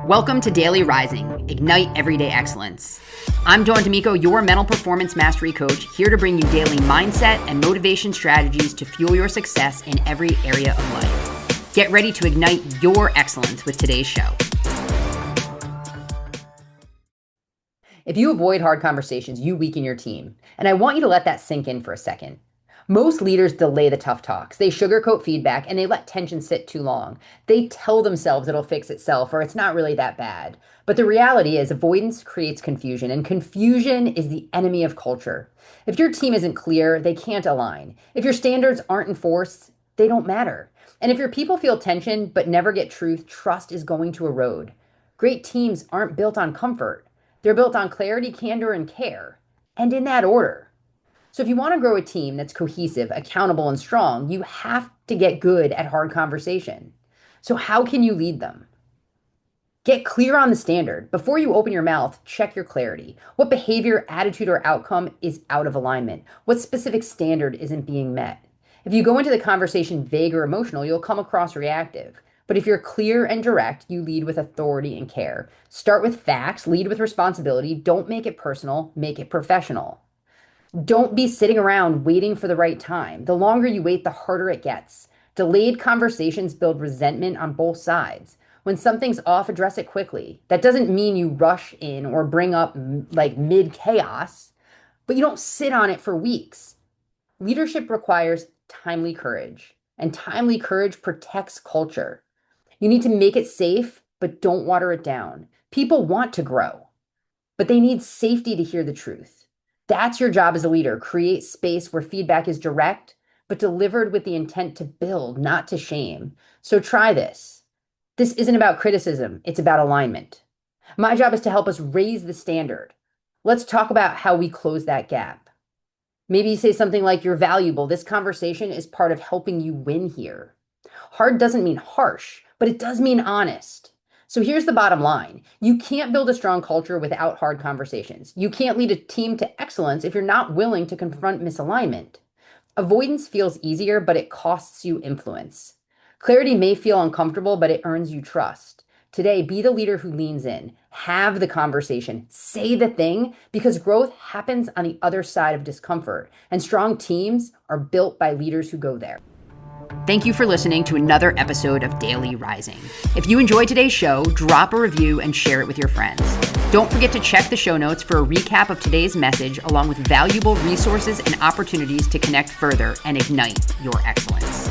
Welcome to Daily Rising, Ignite Everyday Excellence. I'm Dawn D'Amico, your mental performance mastery coach, here to bring you daily mindset and motivation strategies to fuel your success in every area of life. Get ready to ignite your excellence with today's show. If you avoid hard conversations, you weaken your team. And I want you to let that sink in for a second. Most leaders delay the tough talks. They sugarcoat feedback and they let tension sit too long. They tell themselves it'll fix itself or it's not really that bad. But the reality is avoidance creates confusion, and confusion is the enemy of culture. If your team isn't clear, they can't align. If your standards aren't enforced, they don't matter. And if your people feel tension but never get truth, trust is going to erode. Great teams aren't built on comfort. They're built on clarity, candor, and care. And in that order. So if you want to grow a team that's cohesive, accountable, and strong, you have to get good at hard conversation. So how can you lead them? Get clear on the standard. Before you open your mouth, check your clarity. What behavior, attitude, or outcome is out of alignment? What specific standard isn't being met? If you go into the conversation vague or emotional, you'll come across reactive. But if you're clear and direct, you lead with authority and care. Start with facts, lead with responsibility. Don't make it personal, make it professional. Don't be sitting around waiting for the right time. The longer you wait, the harder it gets. Delayed conversations build resentment on both sides. When something's off, address it quickly. That doesn't mean you rush in or bring up like mid-chaos, but you don't sit on it for weeks. Leadership requires timely courage, and timely courage protects culture. You need to make it safe, but don't water it down. People want to grow, but they need safety to hear the truth. That's your job as a leader. Create space where feedback is direct, but delivered with the intent to build, not to shame. So try this. This isn't about criticism. It's about alignment. My job is to help us raise the standard. Let's talk about how we close that gap. Maybe you say something like, "You're valuable. This conversation is part of helping you win here." Hard doesn't mean harsh, but it does mean honest. So here's the bottom line. You can't build a strong culture without hard conversations. You can't lead a team to excellence if you're not willing to confront misalignment. Avoidance feels easier, but it costs you influence. Clarity may feel uncomfortable, but it earns you trust. Today, be the leader who leans in. Have the conversation. Say the thing, because growth happens on the other side of discomfort, and strong teams are built by leaders who go there. Thank you for listening to another episode of Daily Rising. If you enjoyed today's show, drop a review and share it with your friends. Don't forget to check the show notes for a recap of today's message, along with valuable resources and opportunities to connect further and ignite your excellence.